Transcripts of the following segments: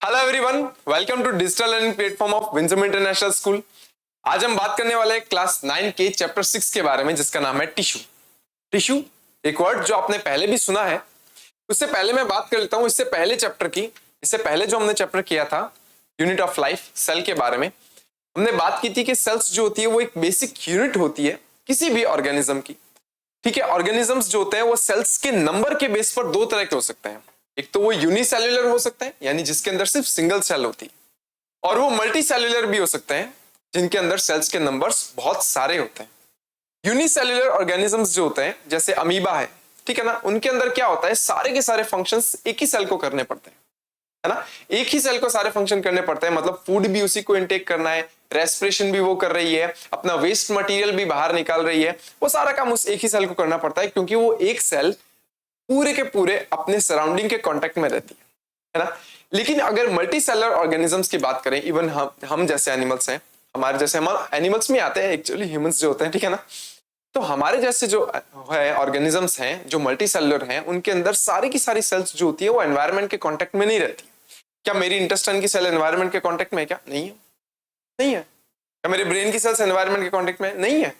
Hello everyone, welcome to digital learning platform of Winsome international school. आज हम बात करने वाले हैं क्लास 9 के चैप्टर 6 के बारे में, जिसका नाम है टिश्यू। टिश्यू एक वर्ड जो आपने पहले भी सुना है। उससे पहले मैं बात कर लेता हूं इससे पहले जो हमने चैप्टर किया था यूनिट ऑफ लाइफ, सेल के बारे में। हमने बात की थी कि सेल्स जो होती है वो एक बेसिक यूनिट होती है किसी भी ऑर्गेनिज्म की। ठीक है, ऑर्गेनिजम्स जो होते हैं वो सेल्स के नंबर के बेस पर दो तरह के हो सकते हैं। एक तो वो यूनिसेल्युलर हो सकते हैं, यानी जिसके अंदर सिर्फ सिंगल सेल होती है, और वो मल्टी सेल्युलर भी हो सकते हैं जिनके अंदर सेल्स के नंबर्स बहुत सारे होते हैं। यूनिसेल्युलर ऑर्गेनिजम्स जो होते हैं, जैसे अमीबा है, ठीक है ना, उनके अंदर क्या होता है, सारे के सारे फंक्शंस एक ही सेल को करने पड़ते हैं, है ना। एक ही सेल को सारे फंक्शन करने पड़ते हैं, मतलब फूड भी उसी को इनटेक करना है, रेस्पिरेशन भी वो कर रही है, अपना वेस्ट मटेरियल भी बाहर निकाल रही है, वो सारा काम उस एक ही सेल को करना पड़ता है, क्योंकि वो एक सेल पूरे के पूरे अपने सराउंडिंग के कांटेक्ट में रहती है ना। लेकिन अगर मल्टी सेलर ऑर्गेनिजम्स की बात करें, इवन हम जैसे एनिमल्स हैं, हमारे जैसे हम एनिमल्स में आते हैं, एक्चुअली ह्यूमंस जो होते हैं, ठीक है ना। तो हमारे जैसे जो है ऑर्गेनिजम्स हैं जो मल्टी सेलुलर हैं, उनके अंदर सारी की सारी सेल्स जो होती है वो एनवायरनमेंट के कांटेक्ट में नहीं रहती। क्या मेरी इंटेस्टाइन की सेल एनवायरनमेंट के कांटेक्ट में है? क्या नहीं है? नहीं है। क्या मेरे ब्रेन की सेल्स एनवायरनमेंट के कांटेक्ट में नहीं है?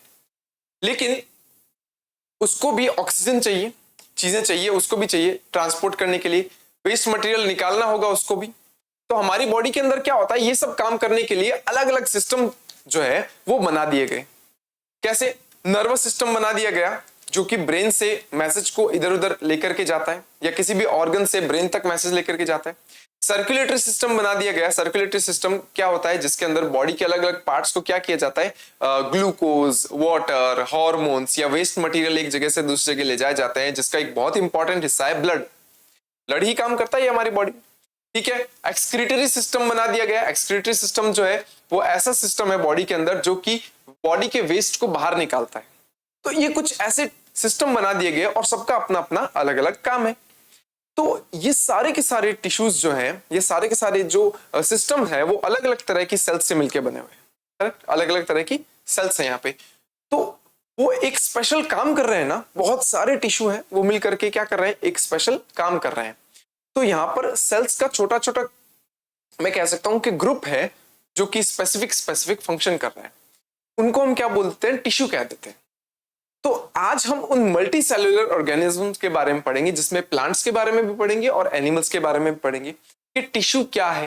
लेकिन उसको भी ऑक्सीजन चाहिए, चीजें चाहिए, उसको भी चाहिए ट्रांसपोर्ट करने के लिए, वेस्ट मटेरियल निकालना होगा उसको भी। तो हमारी बॉडी के अंदर क्या होता है, ये सब काम करने के लिए अलग अलग सिस्टम जो है वो बना दिए गए। कैसे? नर्वस सिस्टम बना दिया गया जो कि ब्रेन से मैसेज को इधर उधर लेकर के जाता है, या किसी भी ऑर्गन से ब्रेन तक मैसेज लेकर के जाता है। सर्कुलेटरी सिस्टम बना दिया गया। सर्कुलेटरी सिस्टम क्या होता है, जिसके अंदर बॉडी के अलग अलग पार्ट्स को क्या किया जाता है, ग्लूकोज, वाटर, हार्मोन्स या वेस्ट मटेरियल एक जगह से दूसरी जगह ले जाए जाते हैं, जिसका एक बहुत इंपॉर्टेंट हिस्सा है ब्लड। ब्लड ही काम करता है हमारी बॉडी, ठीक है। एक्सक्रीटरी सिस्टम बना दिया गया। एक्सक्रीटरी सिस्टम जो है वो ऐसा सिस्टम है बॉडी के अंदर जो कि बॉडी के वेस्ट को बाहर निकालता है। तो ये कुछ ऐसे सिस्टम बना दिए गए और सबका अपना अपना अलग अलग काम है। तो ये सारे के सारे टिश्यूज जो हैं, ये सारे के सारे जो सिस्टम है वो अलग अलग तरह की सेल्स से मिलकर बने हुए हैं, करेक्ट। अलग अलग तरह की सेल्स हैं यहाँ पे। तो वो एक स्पेशल काम कर रहे हैं ना, बहुत सारे टिश्यू हैं वो मिल करके क्या कर रहे हैं, एक स्पेशल काम कर रहे हैं। तो यहाँ पर सेल्स का छोटा छोटा मैं कह सकता हूं कि ग्रुप है जो कि स्पेसिफिक फंक्शन कर रहे हैं, उनको हम क्या बोलते हैं, टिश्यू कह देते हैं। तो आज हम उन मल्टी सेल्युलर ऑर्गेनिजम्स के बारे में पढ़ेंगे, जिसमें प्लांट्स के बारे में भी पढ़ेंगे और एनिमल्स के बारे में भी पढ़ेंगे कि टिश्यू क्या है।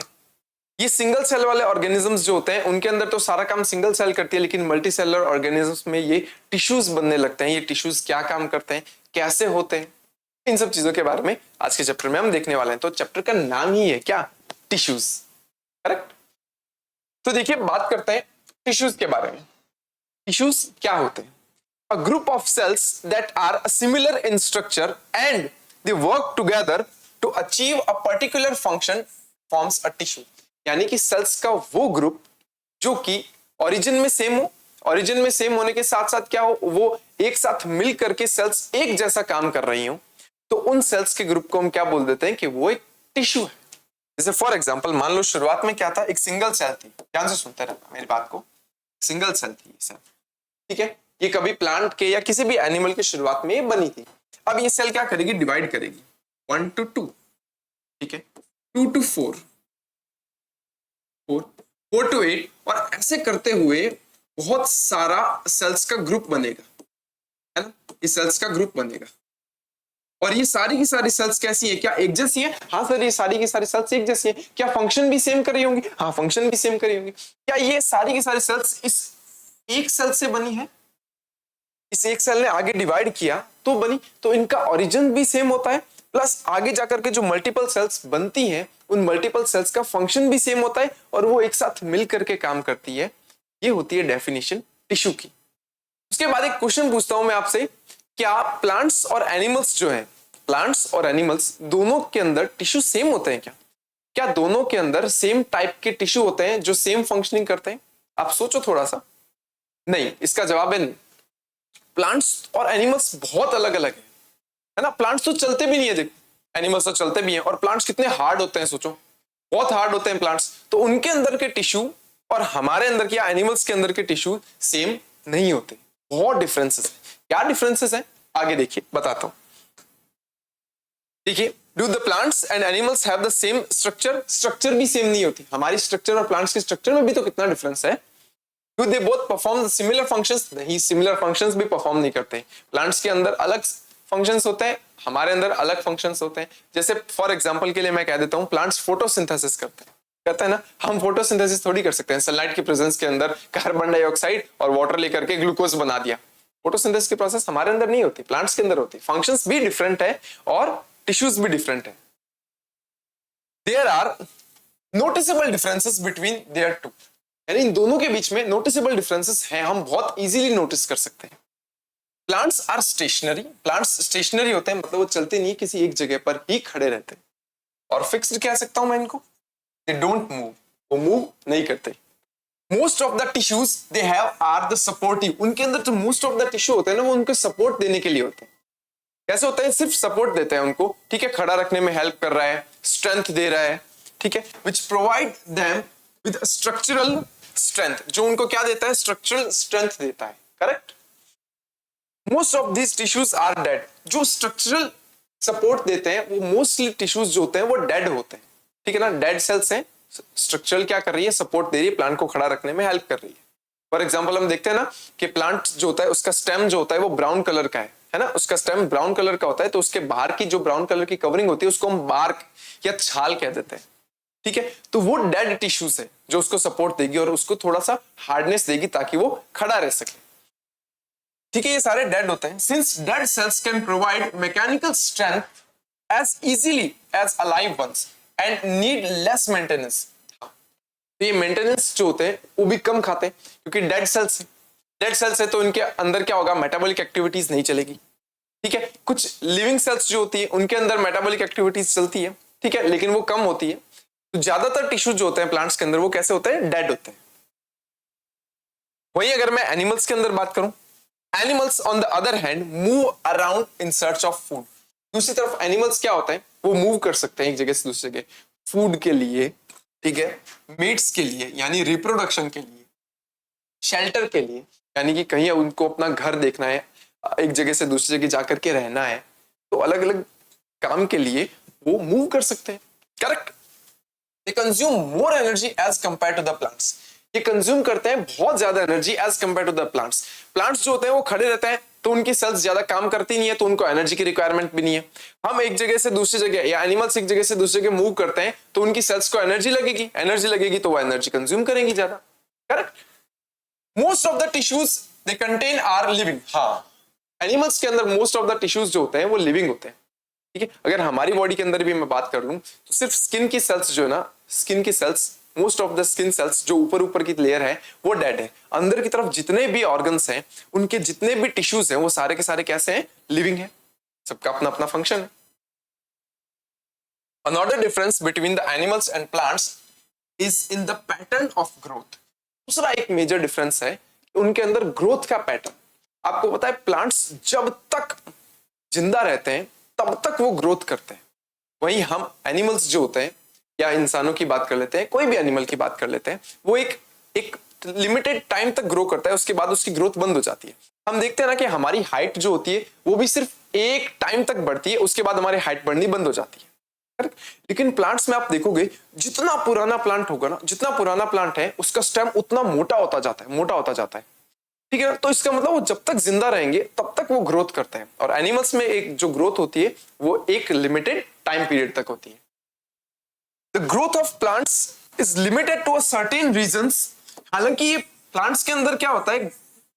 ये सिंगल सेल वाले ऑर्गेनिजम्स जो होते हैं उनके अंदर तो सारा काम सिंगल सेल करती है, लेकिन मल्टी सेलुलर ऑर्गेनिजम्स में ये टिश्यूज बनने लगते हैं। ये टिश्यूज क्या काम करते हैं, कैसे होते हैं, इन सब चीजों के बारे में आज के चैप्टर में हम देखने वाले हैं। तो चैप्टर का नाम ही है क्या, टिश्यूज, करेक्ट। तो देखिए, बात करते हैं टिश्यूज के बारे में। टिश्यूज क्या होते हैं? A group of cells that are similar in structure and they work together to achieve a particular function forms a tissue। यानी कि सेल्स का वो ग्रुप जो कि ओरिजिन में सेम हो, ओरिजिन में सेम होने के साथ साथ क्या हो, वो एक साथ मिल करके सेल्स एक जैसा काम कर रही हो, तो उन सेल्स के ग्रुप को हम क्या बोल देते हैं कि वो एक टिश्यू है। जैसे फॉर एग्जांपल मान लो शुरुआत में क्या था, एक सिंगल सेल थी। ध्यान से सुनते रहना मेरी बात को। सिंगल सेल थी ये सेल, ठीक है। ये कभी प्लांट के या किसी भी एनिमल की शुरुआत में बनी थी। अब ये सेल क्या करेगी, डिवाइड करेगी 1 to 2, ठीक है, 2 to 4, 4 to 8, और ऐसे करते हुए बहुत सारा सेल्स का ग्रुप बनेगा, है ना। ये सेल्स का ग्रुप बनेगा और ये सारी की सारी सेल्स कैसी है, क्या एक जैसी है? हाँ सर, ये सारी की सारी सेल्स एक जैसी है। क्या फंक्शन भी सेम कर रही होंगी? हाँ, फंक्शन भी सेम कर रही होंगी। क्या ये सारी की सारी सेल्स इस एक सेल से बनी है? इस एक सेल ने आगे डिवाइड किया तो बनी। तो इनका ओरिजिन भी सेम होता है, प्लस आगे जाकर के जो मल्टीपल सेल्स बनती हैं उन मल्टीपल सेल्स का फंक्शन भी सेम होता है और वो एक साथ मिल करके काम करती है। ये होती है डेफिनेशन टिश्यू की। उसके बाद एक क्वेश्चन पूछता हूं मैं आपसे, क्या प्लांट्स और एनिमल्स जो है, प्लांट्स और एनिमल्स दोनों के अंदर टिश्यू सेम होते हैं क्या? क्या दोनों के अंदर सेम टाइप के टिश्यू होते हैं जो सेम फंक्शनिंग करते हैं? आप सोचो थोड़ा सा। नहीं, इसका जवाब है नहीं। प्लांट्स और एनिमल्स बहुत अलग अलग है ना। प्लांट्स तो चलते भी नहीं है, देखो एनिमल्स तो चलते भी हैं। और प्लांट्स कितने हार्ड होते हैं, सोचो, बहुत हार्ड होते हैं प्लांट्स। तो उनके अंदर के टिश्यू और हमारे अंदर के या एनिमल्स के अंदर के टिश्यू सेम नहीं होते, बहुत डिफरेंसेस है। क्या डिफरेंसेस है, आगे देखिए, बताता हूं। देखिए, do the plants and animals have the same structure? Structure भी सेम नहीं होती, हमारी स्ट्रक्चर और प्लांट्स के स्ट्रक्चर में भी तो कितना डिफरेंस है। Do they both perform similar functions? नहीं, सिमिलर फंक्शंस भी परफॉर्म नहीं करते। प्लांट्स के अंदर अलग फंक्शंस होते हैं, हमारे अंदर अलग फंक्शंस होते हैं। जैसे फॉर एग्जांपल के लिए मैं कह देता हूं, प्लांट्स फोटोसिंथेसिस करते हैं ना, हम फोटोसिंथेसिस थोड़ी कर सकते हैं। सनलाइट की प्रेजेंस के अंदर कार्बन डाइऑक्साइड और वाटर लेकर के ग्लूकोज बना दिया। फोटोसिंथेसिस की प्रोसेस हमारे अंदर नहीं होती, प्लांट्स के अंदर होती। फंक्शंस भी डिफरेंट है और टिश्यूज भी डिफरेंट है। There are noticeable differences between their two, यानी इन दोनों के बीच में नोटिसेबल डिफरेंसेस हैं, हम बहुत इजीली नोटिस कर सकते हैं। Plants are stationary, plants stationary होते हैं, मतलब वो चलते नहीं है, किसी एक जगह पर ही खड़े रहते हैं। और फिक्स्ड कह सकता हूं मैं इनको, दे डोंट मूव, वो मूव नहीं करते। Most of the tissues they have are the supportive, उनके अंदर जो मोस्ट ऑफ द टिश्यू होते हैं ना, वो उनको सपोर्ट देने के लिए होते हैं। कैसे होते हैं? सिर्फ सपोर्ट देते हैं उनको, ठीक है, खड़ा रखने में हेल्प कर रहा है, स्ट्रेंथ दे रहा है, ठीक है, which provide them with structural strength, जो उनको क्या देता है? स्ट्रक्चरल स्ट्रेंथ देता है, correct. Most of these tissues are dead, जो स्ट्रक्चरल सपोर्ट देते हैं वो मोस्टली टिश्यूज जो होते हैं वो डेड होते हैं, ठीक है ना, डेड सेल्स हैं। स्ट्रक्चरल क्या कर रही है? सपोर्ट दे रही है, प्लांट को खड़ा रखने में हेल्प कर रही है। फॉर एग्जाम्पल हम देखते हैं ना कि प्लांट जो होता है उसका स्टेम जो होता है वो ब्राउन कलर का है ना, उसका स्टेम ब्राउन कलर का होता है, तो उसके बाहर की जो ब्राउन कलर की कवरिंग होती है उसको हम बार्क या छाल कह देते हैं, ठीक है। तो वो डेड टिश्यूज है जो उसको सपोर्ट देगी और उसको थोड़ा सा हार्डनेस देगी ताकि वो खड़ा रह सके, ठीक है। ये सारे डेड होते हैं। Since dead cells can provide mechanical strength as easily as alive ones and need less maintenance, तो ये मेंटेनेंस जो होते हैं वो भी कम खाते हैं क्योंकि डेड सेल्स है तो इनके अंदर क्या होगा? मेटाबॉलिक एक्टिविटीज नहीं चलेगी, ठीक है। कुछ लिविंग सेल्स जो होती है उनके अंदर मेटाबॉलिक एक्टिविटीज चलती है, ठीक है, लेकिन वो कम होती है। तो ज्यादातर टिश्यू जो होते हैं प्लांट्स के अंदर वो कैसे होते हैं? डेड होते हैं। वही अगर मैं एनिमल्स के अंदर बात करूं, animals on the other hand move around in search of food. दूसरी तरफ एनिमल्स क्या होते हैं? वो मूव कर सकते हैं एक जगह से दूसरी जगह फूड के लिए, ठीक है, मीट्स के लिए यानी रिप्रोडक्शन के लिए, शेल्टर के लिए यानी कि कहीं उनको अपना घर देखना है, एक जगह से दूसरी जगह जाकर के रहना है, तो अलग अलग काम के लिए वो मूव कर सकते हैं, correct. They consume more energy as compare to the plants, ये कंज्यूम करते हैं बहुत ज्यादा energy as compare to the plants. Plants जो होते हैं वो खड़े रहते हैं तो उनकी सेल्स ज्यादा काम करती नहीं है, तो उनको एनर्जी की रिक्वायरमेंट भी नहीं है। हम एक जगह से दूसरी जगह या एनिमल्स एक जगह से दूसरी जगह मूव करते हैं तो उनकी सेल्स को एनर्जी लगेगी तो वो एनर्जी कंज्यूम करेंगी ज्यादा, correct. Most of the tissues they contain are living, हाँ, एनिमल्स के अंदर मोस्ट ऑफ द टिश्यूज जो होते हैं वो लिविंग होते हैं, ठीक है। अगर हमारी बॉडी के अंदर भी मैं बात कर लूं तो सिर्फ स्किन की सेल्स जो है ना, स्किन की cells, most of the skin cells जो ऊपर की लेयर है वो डेड है। अंदर की तरफ जितने भी ऑर्गन्स हैं, उनके जितने भी टिश्यूज हैं वो सारे के सारे कैसे हैं? लिविंग है, सबका अपना अपना फंक्शन है। Another difference between the animals and plants is in the pattern of growth. दूसरा एक मेजर डिफरेंस है उनके अंदर ग्रोथ का पैटर्न। आपको पता है प्लांट्स जब तक जिंदा रहते हैं तब तक वो ग्रोथ करते हैं, वहीं हम एनिमल्स जो होते हैं या इंसानों की बात कर लेते हैं, कोई भी एनिमल की बात कर लेते हैं, वो एक लिमिटेड टाइम तक ग्रो करता है, उसके बाद उसकी ग्रोथ बंद हो जाती है। हम देखते हैं ना कि हमारी हाइट जो होती है वो भी सिर्फ एक टाइम तक बढ़ती है, उसके बाद हमारी हाइट बढ़नी बंद हो जाती है। लेकिन प्लांट्स में आप देखोगे जितना पुराना प्लांट होगा ना, जितना पुराना प्लांट है उसका स्टेम उतना मोटा होता जाता है, ठीक है। तो इसका मतलब वो जब तक जिंदा रहेंगे तब तक वो ग्रोथ करते हैं। और एनिमल्स में एक जो ग्रोथ होती है वो एक लिमिटेड टाइम पीरियड तक होती है। The growth of plants is limited to a certain regions. हालांकि ये प्लांट्स के अंदर क्या होता है,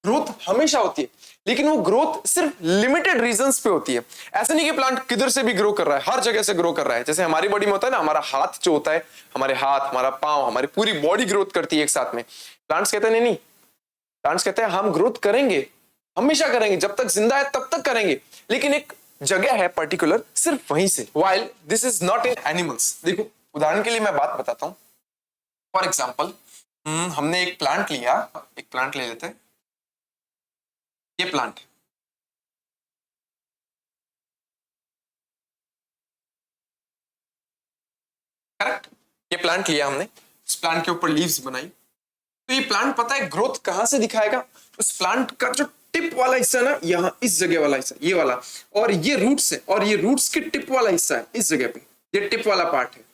ग्रोथ हमेशा होती है, लेकिन वो ग्रोथ सिर्फ लिमिटेड रीजंस पे होती है। ऐसा नहीं कि प्लांट किधर से भी ग्रो कर रहा है, हर जगह से ग्रो कर रहा है। जैसे हमारी बॉडी में होता है ना, हमारा हाथ जो होता है, हमारे हाथ, हमारा पांव, हमारी पूरी बॉडी ग्रोथ करती है एक साथ में। प्लांट्स कहते हैं नहीं, प्लांट्स कहते हैं हम ग्रोथ करेंगे, हमेशा करेंगे, जब तक जिंदा है तब तक करेंगे, लेकिन एक जगह है पर्टिकुलर, सिर्फ वहीं से। While this is not in animals. देखो उदाहरण के लिए मैं बात बताता हूं। फॉर एग्जाम्पल हमने एक प्लांट लिया, एक प्लांट ले लेते हैं, ये प्लांट, करेक्ट, ये प्लांट लिया हमने, इस प्लांट के ऊपर लीव्स बनाई, तो ये प्लांट पता है ग्रोथ कहां से दिखाएगा? उस प्लांट का जो टिप वाला हिस्सा ना, यहाँ इस जगह वाला हिस्सा, ये वाला, और ये रूट्स है, और ये रूट्स के टिप वाला हिस्सा है इस जगह पे, ये टिप वाला पार्ट है।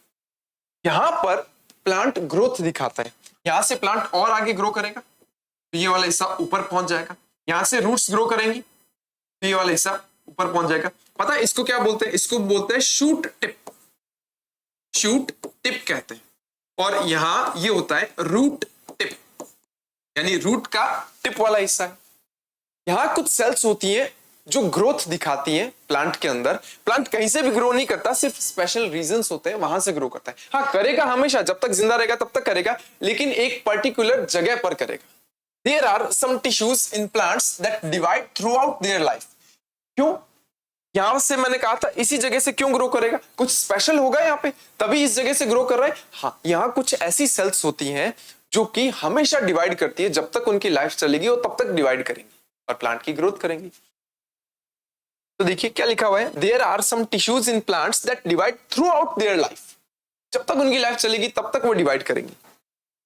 यहां पर प्लांट ग्रोथ दिखाता है, यहां से प्लांट और आगे ग्रो करेगा, तो ये वाला हिस्सा ऊपर पहुंच जाएगा। यहां से रूट्स ग्रो करेंगी, तो ये वाला हिस्सा ऊपर पहुंच जाएगा। पता है इसको क्या बोलते हैं? इसको बोलते हैं शूट टिप, शूट टिप कहते हैं। और यहां ये होता है रूट टिप, यानी रूट का टिप वाला हिस्सा है। यहां कुछ सेल्स होती हैं जो ग्रोथ दिखाती हैं प्लांट के अंदर। प्लांट कहीं से भी ग्रो नहीं करता, सिर्फ स्पेशल रीजंस होते हैं वहां से ग्रो करता है। हाँ, करेगा हमेशा, जब तक जिंदा रहेगा तब तक करेगा, लेकिन एक पर्टिकुलर जगह पर करेगा। There are some tissues in plants that divide throughout their life. क्यों? यहां से मैंने कहा था इसी जगह से क्यों ग्रो करेगा? कुछ स्पेशल होगा यहाँ पे, तभी इस जगह से ग्रो कर रहा है। हाँ, यहाँ कुछ ऐसी सेल्स होती हैं जो कि हमेशा डिवाइड करती है, जब तक उनकी लाइफ चलेगी वो तब तक डिवाइड करेंगी और प्लांट की ग्रोथ करेंगी। तो देखिए क्या लिखा हुआ है, there are some tissues in plants that divide throughout their life. जब तक उनकी लाइफ चलेगी तब तक वो डिवाइड करेंगी।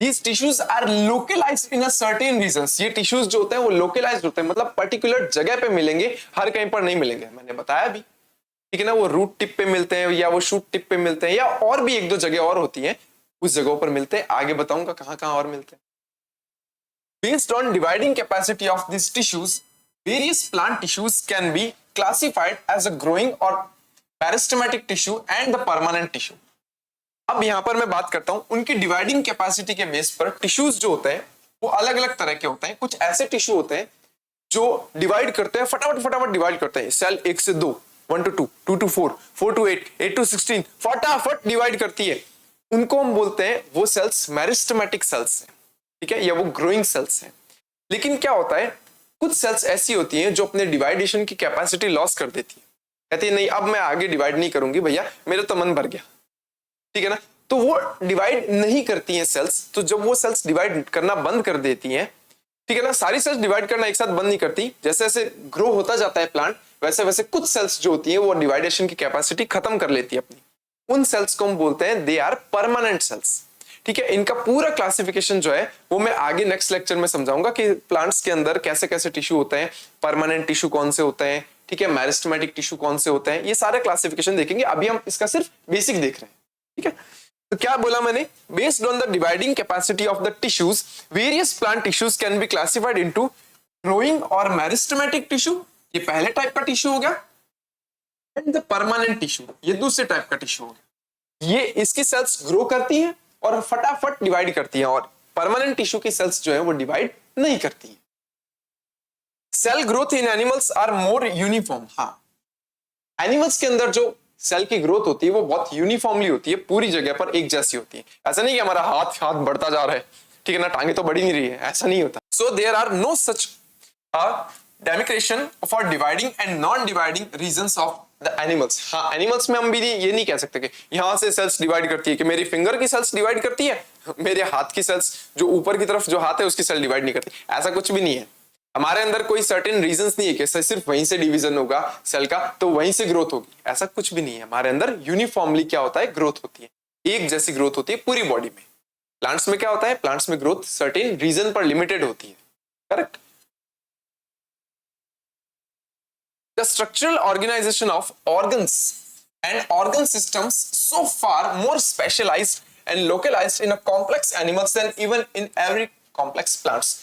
These tissues are localized in a certain regions. ये टिश्यूज जो होते हैं वो लोकलाइज्ड होते हैं, मतलब पर्टिकुलर जगह पे मिलेंगे, हर कहीं पर नहीं मिलेंगे। मैंने बताया भी, ठीक है ना, वो रूट टिप पे मिलते हैं या वो शूट टिप पे मिलते हैं, या और भी एक दो जगह और होती हैं, उस जगहों पर मिलते हैं। आगे बताऊंगा कहां कहां और मिलते हैं। Based on dividing capacity of these tissues, various plant tissues can be classified as a growing or meristematic tissue and the permanent tissue. अब यहां पर मैं बात करता हूं उनकी डिवाइडिंग कैपेसिटी के बेस पर। टिश्यूज जो होते हैं वो अलग अलग तरह के होते हैं। कुछ ऐसे टिश्यू होते हैं जो डिवाइड करते हैं, फटाफट फटाफट डिवाइड करते हैं। सेल 1 से 2, 1 to 2, 2 to 4, 4 to 8, 8 to 16 फटाफट डिवाइड करती है। उनको हम बोलते हैं वो सेल्स मेरिस्टेमेटिक सेल्स हैं, ठीक है, या वो ग्रोइंग सेल्स हैं। लेकिन क्या होता है, कुछ सेल्स ऐसी होती हैं जो अपने डिवाइडेशन की कैपेसिटी लॉस कर देती है, कहती है नहीं अब मैं आगे डिवाइड नहीं करूंगी भैया, मेरा तो मन भर गया, ठीक है ना। तो वो डिवाइड नहीं करती हैं सेल्स। तो जब वो सेल्स डिवाइड करना बंद कर देती हैं, ठीक है ना, सारी सेल्स डिवाइड करना एक साथ बंद नहीं करती। जैसे जैसे ग्रो होता जाता है प्लांट, वैसे वैसे कुछ सेल्स जो होती हैं वो डिवाइडेशन की कैपेसिटी खत्म कर लेती है अपनी। उन सेल्स को हम बोलते हैं दे आर परमानेंट सेल्स, ठीक है। इनका पूरा क्लासिफिकेशन जो है वो मैं आगे नेक्स्ट लेक्चर में समझाऊंगा कि प्लांट्स के अंदर कैसे कैसे टिश्यू होते हैं, परमानेंट टिश्यू कौन से होते हैं, ठीक है, मेरिस्टेमेटिक टिश्यू कौन से होते हैं, ये सारे क्लासिफिकेशन देखेंगे। अभी हम इसका सिर्फ बेसिक देख रहे हैं, ठीक है। तो क्या बोला मैंने, based on the dividing capacity of the tissues, various plant tissues can be classified into growing और मेरिस्टेमेटिक टिश्यू, ये पहले टाइप का टिश्यू हो गया, एंड द परमानेंट टिश्यू, ये दूसरे टाइप का टिश्यू हो गया। ये इसकी सेल्स ग्रो करती हैं और फटाफट डिवाइड करती हैं, और परमानेंट टिश्यू की सेल्स जो है वो डिवाइड नहीं करती हैं। Cell growth in animals are more uniform. हाँ, एनिमल्स के अंदर जो सेल की ग्रोथ होती है वो बहुत यूनिफॉर्मली होती है, पूरी जगह पर एक जैसी होती है। ऐसा नहीं कि हमारा हाथ हाथ बढ़ता जा रहा है, ठीक है ना, टांगे तो बढ़ी नहीं रही है, ऐसा नहीं होता। So there are no such demarcation for dividing and non dividing regions of the animals. हाँ, एनिमल्स में हम भी ये नहीं कह सकते कि यहां से सेल्स डिवाइड करती है, कि मेरी फिंगर की सेल्स डिवाइड करती है, मेरे हाथ की सेल्स जो ऊपर की तरफ जो हाथ है उसकी सेल डिवाइड नहीं करती, ऐसा कुछ भी नहीं है। हमारे अंदर कोई सर्टेन रीजंस नहीं है कि सिर्फ वहीं से डिवीजन होगा सेल का तो वहीं से ग्रोथ होगी, ऐसा कुछ भी नहीं है। हमारे अंदर यूनिफॉर्मली क्या होता है, ग्रोथ होती है, एक जैसी ग्रोथ होती है पूरी बॉडी में। प्लांट्स में क्या होता है, प्लांट्स में ग्रोथ सर्टेन रीजन पर लिमिटेड होती है, correct. The structural organization of organs and organ systems so far more specialized and localized in a complex animals than even in every complex plants.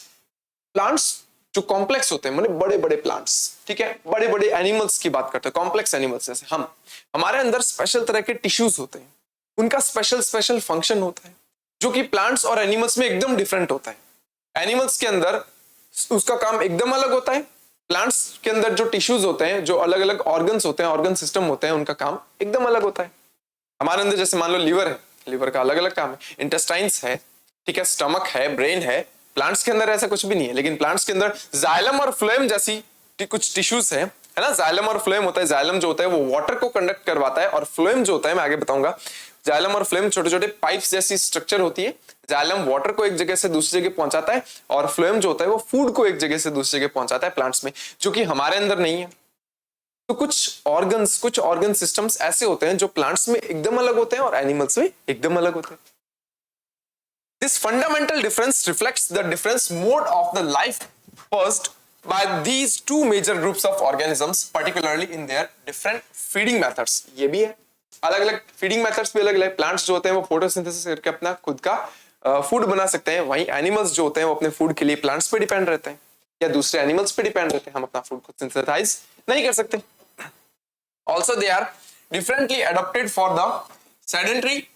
Plants जो complex होते हैं, मतलब बड़े बड़े plants, ठीक है, बड़े बड़े एनिमल्स की बात करते हैं, कॉम्प्लेक्स एनिमल्स जैसे हमारे अंदर स्पेशल तरह के टिश्यूज होते हैं, उनका स्पेशल स्पेशल फंक्शन होता है जो कि प्लांट्स और एनिमल्स में एकदम डिफरेंट होता है। एनिमल्स के अंदर उसका काम एकदम अलग होता है, प्लांट्स के अंदर जो टिश्यूज होते हैं, जो अलग अलग ऑर्गन्स होते हैं, ऑर्गन सिस्टम होते हैं, उनका काम एकदम अलग होता है। हमारे अंदर जैसे मान लो लीवर है, लीवर का अलग अलग काम है, इंटेस्टाइन्स है, ठीक है, स्टमक है, ब्रेन है। प्लांट्स के अंदर ऐसा कुछ भी नहीं है, लेकिन प्लांट्स के अंदर जाइलम और फ्लोएम जैसी कुछ टिश्यूज है ना। जाइलम और फ्लोएम होता है, जाइलम जो होता है वो वाटर को कंडक्ट करवाता है, और फ्लोएम जो होता है मैं आगे बताऊंगा। जाइलम और फ्लोएम छोटे छोटे पाइप्स जैसी स्ट्रक्चर होती है। जाइलम वाटर को एक जगह से दूसरी जगह पहुंचाता है, और फ्लोएम जो होता है वो फूड को एक जगह से दूसरी जगह पहुंचाता है प्लांट्स में, जो कि हमारे अंदर नहीं है। तो कुछ ऑर्गन सिस्टम्स ऐसे होते हैं जो प्लांट्स में एकदम अलग होते हैं और एनिमल्स में एकदम अलग होते हैं। This fundamental difference reflects the different mode of the life first by these two major groups of organisms, particularly in their different feeding methods. ये भी है, अलग अलग फीडिंग मेथड्स भी अलग अलग। प्लांट्स जो होते हैं वो फोटोसिंथेसिस करके अपना खुद का फूड बना सकते हैं, वहीं एनिमल्स जो होते हैं वो अपने फूड के लिए प्लांट्स पे डिपेंड रहते हैं या दूसरे एनिमल्स पे डिपेंड रहते हैं। हम अपना फूड खुद सिंथेसाइज नहीं कर सकते। Also they are differently adopted for the sedentary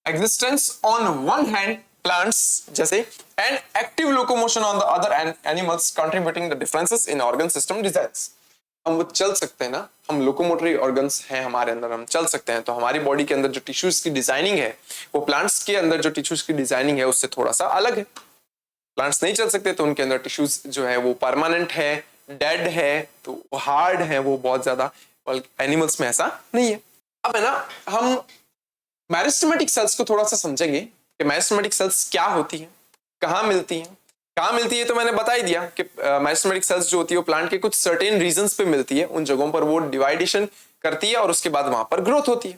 existence on one hand plants जैसे and active locomotion on the other animals, contributing the differences in organ system designs. हम वो चल सकते हैं ना, हम लोकोमोटरी ऑर्गन्स हैं हमारे अंदर, हम चल सकते हैं, तो हमारी बॉडी के अंदर जो टिश्यूज की डिजाइनिंग है वो प्लांट्स के अंदर जो टिश्यूज की डिजाइनिंग है उससे थोड़ा सा अलग है। प्लांट्स नहीं चल सकते तो उनके अंदर टिश्यूज जो है वो परमानेंट है, डेड है, तो हार्ड है वो बहुत ज्यादा, और एनिमल्स में ऐसा नहीं है। अब है ना, हम मेरिस्टेमेटिक सेल्स को थोड़ा सा समझेंगे कि मेरिस्टेमेटिक सेल्स क्या होती हैं, कहाँ मिलती हैं। कहाँ मिलती है तो मैंने बता ही दिया कि मेरिस्टेमेटिक सेल्स जो होती है वो प्लांट के कुछ सर्टेन रीजन्स पे मिलती है, उन जगहों पर वो डिवाइडेशन करती है और उसके बाद वहां पर ग्रोथ होती है।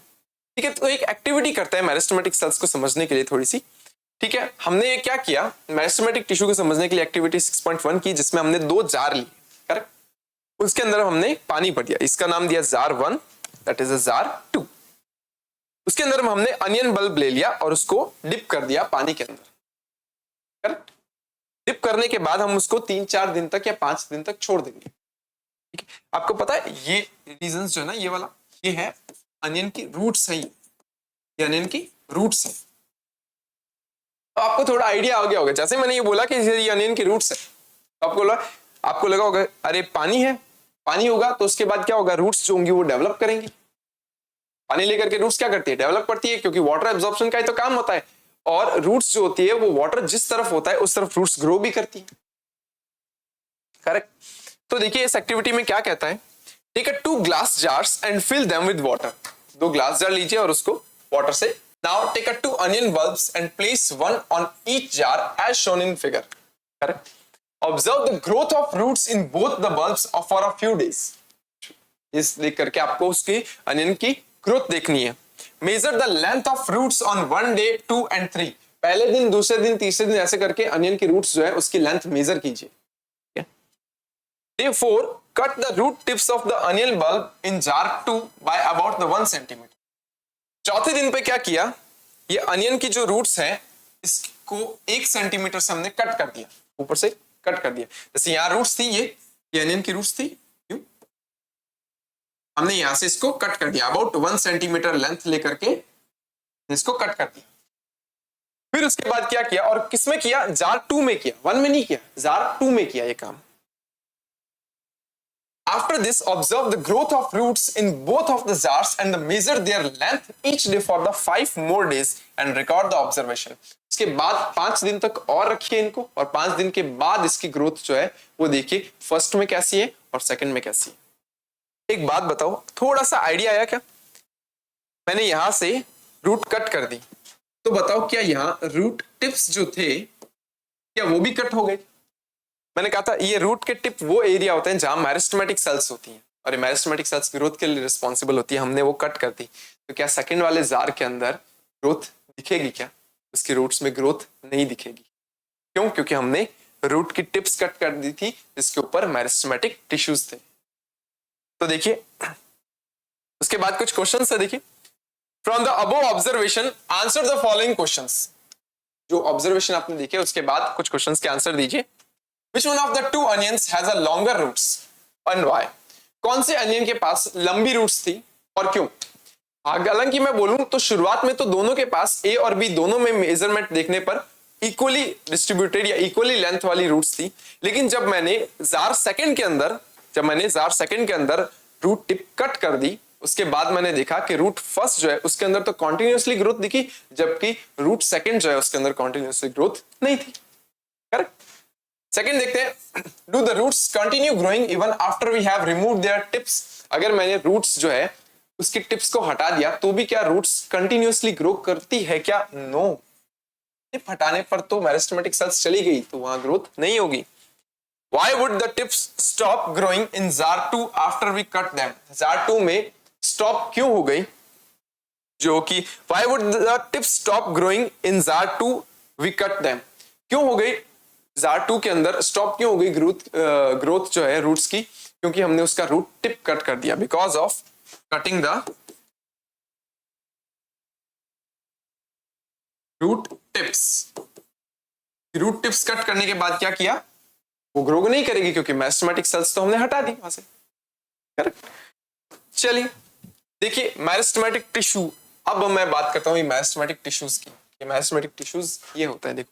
ठीक है, तो एक एक्टिविटी करते हैं मेरिस्टेमेटिक सेल्स को समझने के लिए थोड़ी सी। ठीक है, हमने क्या किया, मेरिस्टेमेटिक टिश्यू को समझने के लिए एक्टिविटी 6.1 की, जिसमें हमने 2 जार लिए। करेक्ट, उसके अंदर हमने पानी भर दिया, इसका नाम दिया jar 1, that is a jar 2। उसके अंदर हमने अनियन बल्ब ले लिया और उसको डिप कर दिया पानी के अंदर। करेक्ट, डिप करने के बाद हम उसको 3-4 दिन तक या 5 दिन तक छोड़ देंगे। ठीक है, आपको पता है ये रीजंस जो है ना, ये वाला ये है अनियन की रूट्स है, ये अनियन की रूट्स है। तो आपको थोड़ा आइडिया आ गया होगा, जैसे मैंने ये बोला कि ये अनियन की रूट्स है, तो आपको लगा होगा अरे पानी है, पानी होगा तो उसके बाद क्या होगा, रूट्स जो होंगी वो डेवलप करेंगी। पानी लेकर के रूट्स क्या करती है, डेवलप करती है, क्योंकि वाटर एब्जॉर्प्शन का ही तो काम होता है। और रूट्स जो होती है वो वाटर जिस तरफ होता है उस तरफ रूट्स ग्रो भी करती है। करेक्ट, तो देखिए इस एक्टिविटी में क्या कहता है, take a 2 glass jars and fill them with water. 2 glass jar लीजिए और उसको वाटर से। Now take a 2 onion bulbs and place 1 on each jar as shown in figure. Correct, observe the growth of roots in both the bulbs for a few days. इस देख करके आपको उसकी onion की ग्रोथ देखनी है। Measure the length of roots on 1 day 2 and 3। पहले दिन, दूसरे दिन, तीसरे दिन ऐसे करके अनियन की रूट्स जो है उसकी लेंथ मेजर कीजिए। Day 4, cut the root tips of the onion bulb in jar 2 by about the 1 centimeter। चौथे दिन पे क्या किया, ये अनियन की जो रूट्स हैं इसको 1 सेंटीमीटर से हमने कट कर दिया, ऊपर से कट कर दिया। जैसे यहाँ रूट्स थी, ये अनियन की रूट्स थी, हमने यहां से इसको कट कर दिया, अबाउट 1 सेंटीमीटर लेंथ लेकर के इसको कट कर दिया। फिर उसके बाद क्या किया, और किसमें किया, जार 2 में किया, 1 में नहीं किया, जार 2 में किया ये काम। After this, observe the growth of roots in both of the jars and measure their length each day for the 5 more days and record the observation। उसके बाद 5 दिन तक और रखिए इनको, और 5 दिन के बाद इसकी ग्रोथ जो है वो देखिए फर्स्ट में कैसी है और सेकंड में कैसी है। एक बात बताओ, थोड़ा सा आइडिया आया क्या, मैंने यहां से रूट कट कर दी, तो बताओ क्या यहाँ रूट टिप्स जो थे क्या वो भी कट हो गए। मैंने कहा था ये रूट के टिप वो एरिया होते हैं जहां मेरिस्टेमेटिक सेल्स होती हैं, और ये मेरिस्टेमेटिक सेल्स ग्रोथ के लिए रिस्पॉन्सिबल होती है, हमने वो कट कर दी। तो क्या सेकंड वाले जार के अंदर ग्रोथ दिखेगी क्या, उसकी रूट्स में ग्रोथ नहीं दिखेगी। क्यों, क्योंकि हमने रूट की टिप्स कट कर दी थी जिसके ऊपर मेरिस्टेमेटिक टिश्यूज थे। तो देखिए उसके बाद कुछ क्वेश्चंस है, देखिए from the above observation answer the following questions. जो ऑब्जर्वेशन आपने देखे उसके बाद कुछ क्वेश्चंस के आंसर दीजिए। Which one of the 2 onions has a longer roots and why? कौन से अनियन के पास लंबी रूट्स थी और क्यों। हालांकि मैं बोलूं तो शुरुआत में तो दोनों के पास ए और बी दोनों में मेजरमेंट देखने पर इक्वली डिस्ट्रीब्यूटेड या इक्वली लेंथ वाली रूट्स थी, लेकिन जब मैंने जार सेकंड के अंदर रूट टिप कट कर दी उसके बाद मैंने देखा कि रूट फर्स्ट जो है उसके अंदर तो कॉन्टिन्यूसली ग्रोथ दिखी, जबकि रूट सेकंड जो है उसके अंदर कॉन्टिन्यूसली ग्रोथ नहीं थी। करेक्ट, सेकंड देखते हैं, do the roots continue growing even after we have removed their tips. अगर मैंने रूट्स जो है उसकी टिप्स को हटा दिया तो भी क्या रूट्स कंटिन्यूसली ग्रो करती है क्या, नो। टिप हटाने पर तो मेरिस्टेमेटिक सेल्स चली गई तो वहां ग्रोथ नहीं होगी। Why would the tips stop growing in jar 2 after we cut them? jar 2 में स्टॉप क्यों हो गई, जो कि why would the tips stop growing in jar 2 we cut them? क्यों हो गई ZAR2 के अंदर स्टॉप क्यों हो गई ग्रोथ जो है रूट्स की, क्योंकि हमने उसका रूट टिप कट कर दिया, because of cutting the root tips. Root tips cut करने के बाद क्या किया, वो ग्रो नहीं करेगी क्योंकि मेरिस्टेमेटिक सेल्स तो हमने हटा दी वहां से, करेक्ट। चलिए देखिए मेरिस्टेमेटिक टिश्यू, अब मैं बात करता हूँ मेरिस्टेमेटिक टिश्यूज की। ये मेरिस्टेमेटिक टिश्यूज ये होता है, देखो,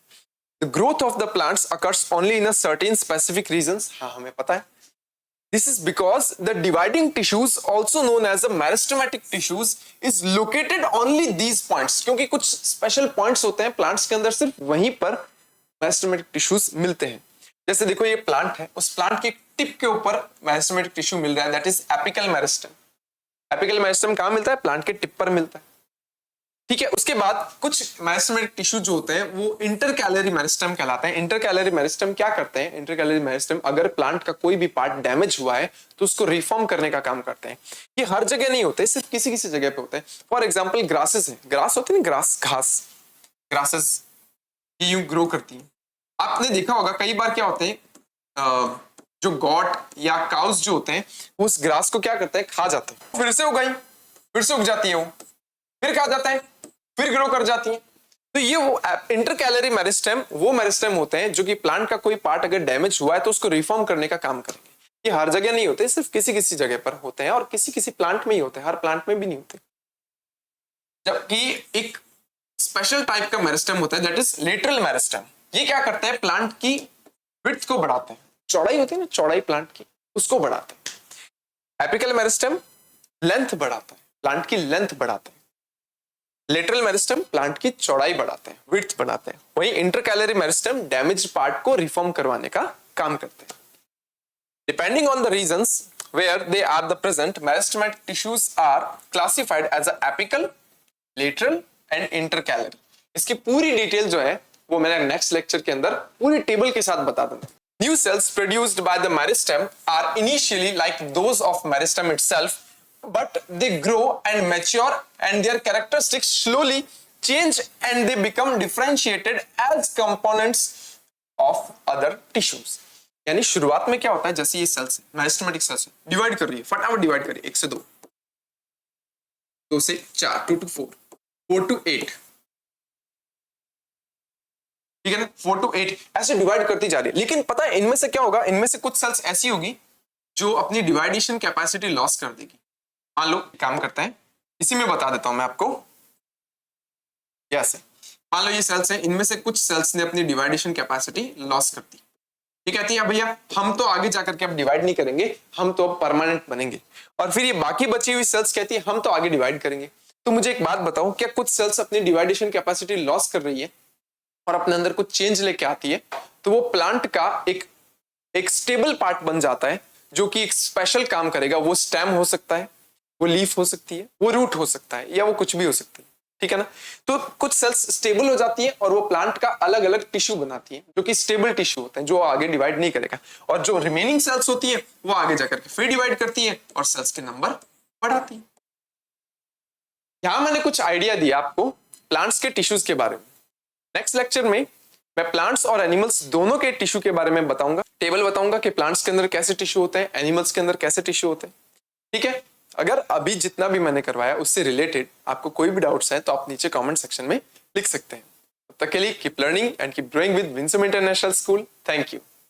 the growth of the plants occurs only in a certain specific regions. हाँ हमें पता है, this is because the dividing tissues also known as the meristematic tissues is located only these points, क्योंकि कुछ स्पेशल पॉइंट्स होते हैं plants के अंदर, सिर्फ वहीं पर मेरिस्टेमेटिक टिश्यूज मिलते हैं। जैसे देखो ये प्लांट है, उस प्लांट के टिप के ऊपर मेरिस्टेमेटिक टिश्यू मिल रहा है, that is apical meristem. Apical meristem कहां मिलता है, प्लांट के टिप पर मिलता है, ठीक है। उसके बाद कुछ मेरिस्टेमेटिक टिश्यू जो होते हैं वो इंटरकैलरी मेरिस्टेम कहलाते हैं। इंटरकैलरी मेरिस्टेम क्या करते हैं, इंटरकैलरी मेरिस्टेम अगर प्लांट का कोई भी पार्ट डैमेज हुआ है तो उसको रिफॉर्म करने का काम करते हैं। ये हर जगह नहीं होते, सिर्फ किसी किसी जगह पे होते हैं। फॉर एग्जाम्पल ग्रासेस है, ग्रास होती है ना, ग्रास घास, ग्रासेस ये यूं ग्रो करती है। आपने देखा होगा कई बार क्या होते हैं, जो गॉट या काउस जो होते हैं वो उस ग्रास को क्या करते हैं, खा जाते हैं, फिर से उगाई, फिर से उग जाती है, वो फिर खा जाता है, फिर ग्रो कर जाती है। तो ये वो इंटरकैलरी मेरिस्टेम वो मेरिस्टेम होते हैं जो कि प्लांट का कोई पार्ट अगर डैमेज हुआ है तो उसको रिफॉर्म करने का काम करेंगे। ये हर जगह नहीं होते, सिर्फ किसी किसी जगह पर होते हैं और किसी किसी प्लांट में ही होते हैं, हर प्लांट में भी नहीं होते। जबकि एक स्पेशल टाइप का मेरिस्टेम होता है दैट इज लेटरल मेरिस्टेम। ये क्या करते हैं, प्लांट की विड्थ को बढ़ाते हैं, चौड़ाई होती है ना, चौड़ाई प्लांट की, उसको बढ़ाते हैं। एपिकल मेरिस्टेम लेंथ बढ़ाता है, प्लांट की लेंथ बढ़ाता है। लेटरल मेरिस्टेम प्लांट की चौड़ाई बढ़ाते हैं, विड्थ बढ़ाते हैं। वहीं इंटरकैलरी मेरिस्टेम डैमेज पार्ट को रिफॉर्म करवाने का काम करते हैं। Depending on the regions where they are the present, meristematic tissues are classified as a apical, lateral and intercalary. इसकी पूरी डिटेल जो है वो मैंने नेक्स्ट लेक्चर के अंदर पूरी टेबल के साथ बता दूंगा। New cells produced by the meristem are initially like those of meristem itself, but they grow and mature and their characteristics slowly change and they become differentiated as components of other tissues. यानी शुरुआत में क्या होता है, जैसे ये sales है, meristematic cells है, डिवाइड कर रही है, फटाफट डिवाइड करिए, 1 से 2, 2 से 4, 2 to 4, 4 to 8, ठीक है ना, 4 to 8 ऐसे डिवाइड करती जा रही है। लेकिन पता है इनमें से क्या होगा, इनमें से कुछ सेल्स ऐसी होगी जो अपनी डिवाइडेशन कैपेसिटी लॉस कर देगी। मान लो काम करता है, इसी में बता देता हूं मैं आपको कैसे। मान लो ये सेल्स है, इनमें से कुछ सेल्स ने अपनी डिवाइडेशन कैपेसिटी लॉस कर दी। ये कहती है भैया हम तो आगे जाकर के अब डिवाइड नहीं करेंगे, हम तो अब परमानेंट बनेंगे। और फिर ये बाकी बची हुई सेल्स कहती है हम तो आगे डिवाइड करेंगे। तो मुझे एक बात बताओ, क्या कुछ सेल्स अपनी डिवाइडेशन कैपेसिटी लॉस कर रही है और अपने अंदर कुछ चेंज लेके आती है, तो वो प्लांट का एक स्टेबल पार्ट बन जाता है जो कि एक स्पेशल काम करेगा। वो स्टेम हो सकता है, वो लीफ हो सकती है, वो रूट हो सकता है, या वो कुछ भी हो सकती है, ठीक है ना। तो कुछ सेल्स स्टेबल हो जाती है और वो प्लांट का अलग अलग टिश्यू बनाती है जो कि स्टेबल टिश्यू होते हैं, जो आगे डिवाइड नहीं करेगा। और जो रिमेनिंग सेल्स होती है वो आगे जाकर के फिर डिवाइड करती है और सेल्स के नंबर बढ़ाती है। यहां मैंने कुछ आइडिया दिया आपको प्लांट्स के टिश्यूज के बारे में। नेक्स्ट लेक्चर में मैं प्लांट्स और एनिमल्स दोनों के टिश्यू के बारे में बताऊंगा, टेबल बताऊंगा कि प्लांट्स के अंदर कैसे टिश्यू होते हैं, एनिमल्स के अंदर कैसे टिश्यू होते हैं, ठीक है। अगर अभी जितना भी मैंने करवाया उससे रिलेटेड आपको कोई भी डाउट्स हैं तो आप नीचे कमेंट सेक्शन में लिख सकते हैं। तब तक के लिए keep learning and keep growing with Winsome international school. Thank you.